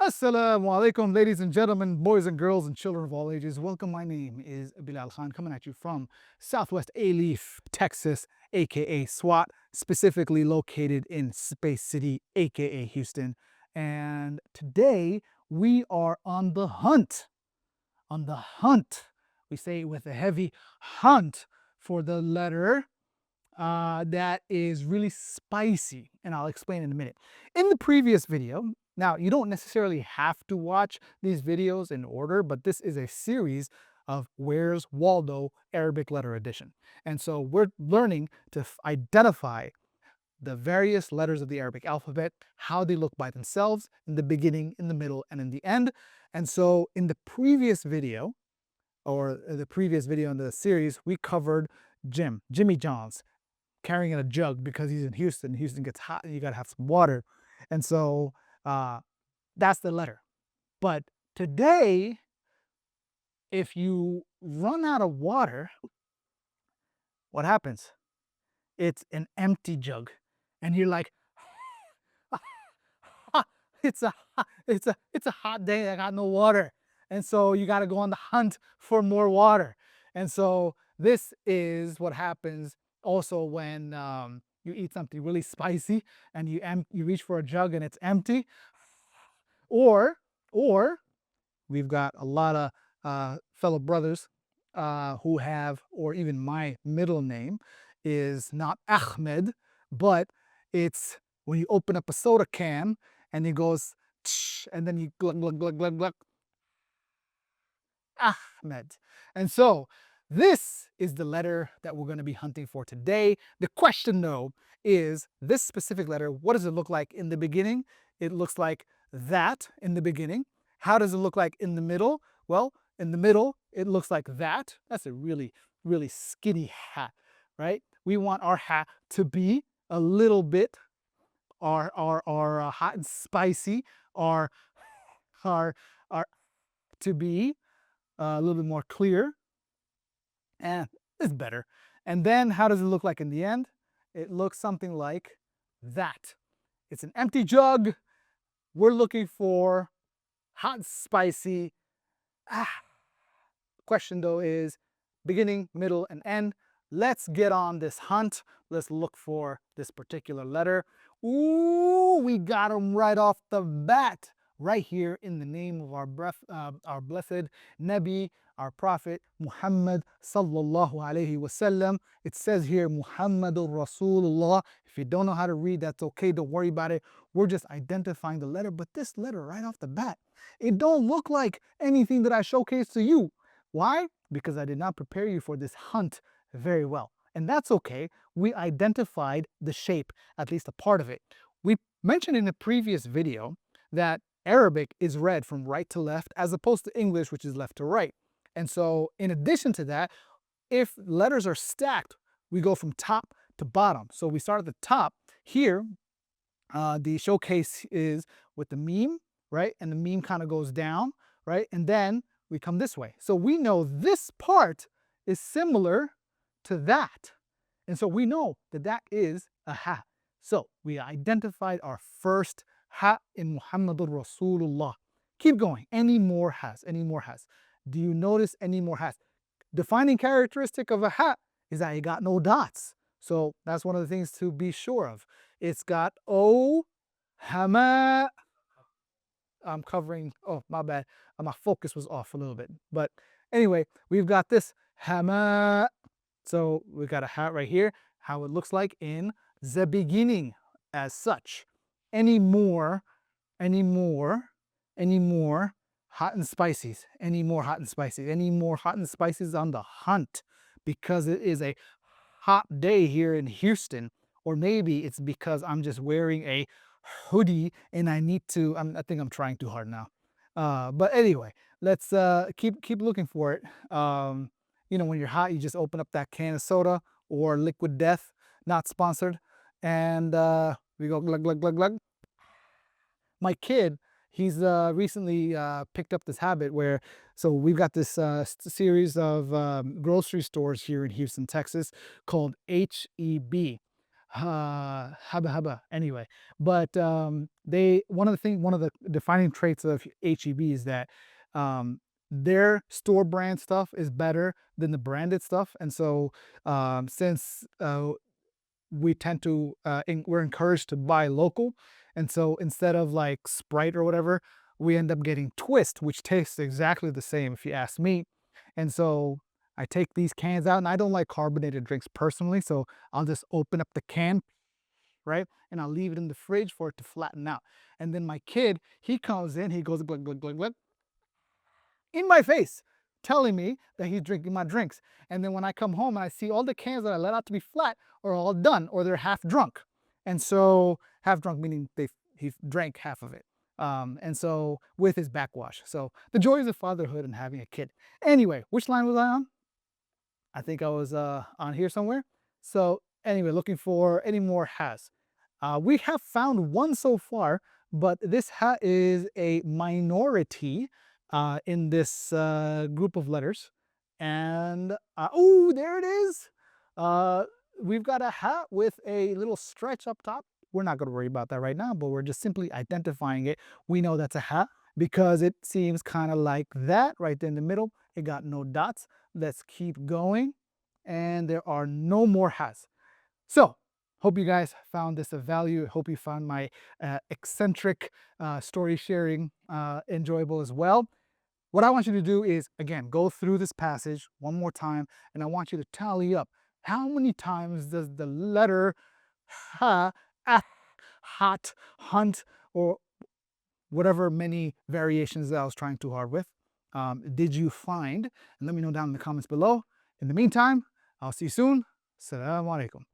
Assalamu alaikum, ladies and gentlemen, boys and girls, and children of all ages. Welcome. My name is Bilal Khan, coming at you from Southwest Alief, Texas, aka SWAT, specifically located in Space City, aka Houston. And today we are on the hunt. On the hunt. We say it with a heavy hunt for the letter that is really spicy, and I'll explain in a minute. In the previous video, now you don't necessarily have to watch these videos in order, but this is a series of Where's Waldo Arabic Letter Edition. And so we're learning to identify the various letters of the Arabic alphabet, how they look by themselves in the beginning, in the middle, and in the end. And so in the previous video, or the previous video in the series, we covered Jimmy John's, carrying in a jug because he's in Houston. Houston gets hot and you got to have some water. And so uh, that's the letter. But today, if you run out of water, what happens? It's an empty jug. And you're like, it's a hot day. I got no water. And so you got to go on the hunt for more water. And so this is what happens also when you eat something really spicy and you reach for a jug and it's empty. Or we've got a lot of fellow brothers who have, or even my middle name is not Ahmed, but it's when you open up a soda can and it goes, and then you glug, glug, glug, glug, glug, Ahmed. And so this is the letter that we're going to be hunting for today. The question, though, is this specific letter, what does it look like in the beginning? It looks like that in the beginning. How does it look like in the middle? Well, in the middle, it looks like that. That's a really, really skinny hat, right? We want our hat to be a little bit, our hot and spicy, our, our to be a little bit more clear, and it's better. And then how does it look like in the end? It looks something like that. It's an empty jug. We're looking for hot and spicy. Question though is beginning, middle, and end. Let's get on this hunt. Let's look for this particular letter. Ooh, we got them right off the bat, right here in the name of our blessed Nabi, our Prophet Muhammad sallallahu alaihi wasallam. It says here Muhammadur Rasulullah. If you don't know how to read, that's okay. Don't worry about it. We're just identifying the letter, but this letter right off the bat, it don't look like anything that I showcased to you. Why? Because I did not prepare you for this hunt very well. And that's okay. We identified the shape, at least a part of it. We mentioned in the previous video that Arabic is read from right to left as opposed to English, which is left to right. And so in addition to that, if letters are stacked, we go from top to bottom. So we start at the top. Here, the showcase is with the meme, right? And the meme kind of goes down, right? And then we come this way. So we know this part is similar to that. And so we know that that is a ha. So we identified our first ha in Muhammadur Rasulullah. Keep going. Any more has? Any more has? Do you notice any more has? Defining characteristic of a ha is that it got no dots. So that's one of the things to be sure of. It's got O, hama. I'm covering, oh, my bad. My focus was off a little bit. But anyway, we've got this hama. So we've got a hat right here, how it looks like in the beginning as such. Any more hot and spices, any more hot and spices on the hunt, because it is a hot day here in Houston. Or maybe it's because I'm just wearing a hoodie and I need to, I think I'm trying too hard now. But anyway, let's keep looking for it. You know, when you're hot, you just open up that can of soda or Liquid Death, not sponsored, and we go glug, glug, glug, glug. My kid, he's recently picked up this habit where, so we've got this series of grocery stores here in Houston, Texas called HEB. haba haba. Anyway, but they one of the defining traits of HEB is that their store brand stuff is better than the branded stuff, and so since we tend to we're encouraged to buy local, and so instead of like Sprite or whatever, we end up getting Twist, which tastes exactly the same if you ask me. And so I take these cans out, and I don't like carbonated drinks personally, so I'll just open up the can, right, and I'll leave it in the fridge for it to flatten out. And then my kid, he comes in, he goes glug glug glug glug in my face, telling me that he's drinking my drinks. And then when I come home and I see all the cans that I let out to be flat are all done, or they're half drunk. And so half drunk meaning he drank half of it. And so with his backwash. So the joys of fatherhood and having a kid. Anyway, which line was I on? I think I was on here somewhere. So anyway, looking for any more has. We have found one so far, but this ha is a minority in this group of letters. And oh, there it is. Uh, we've got a hat with a little stretch up top. We're not going to worry about that right now, but we're just simply identifying it. We know that's a hat because it seems kind of like that right there in the middle. It got no dots. Let's keep going. And there are no more hats. So, hope you guys found this of value. Hope you found my eccentric story sharing enjoyable as well. What I want you to do is, again, go through this passage one more time, and I want you to tally up how many times does the letter ha, ah, hot, hunt, or whatever many variations that I was trying too hard with, did you find? And let me know down in the comments below. In the meantime, I'll see you soon. Assalamu alaikum.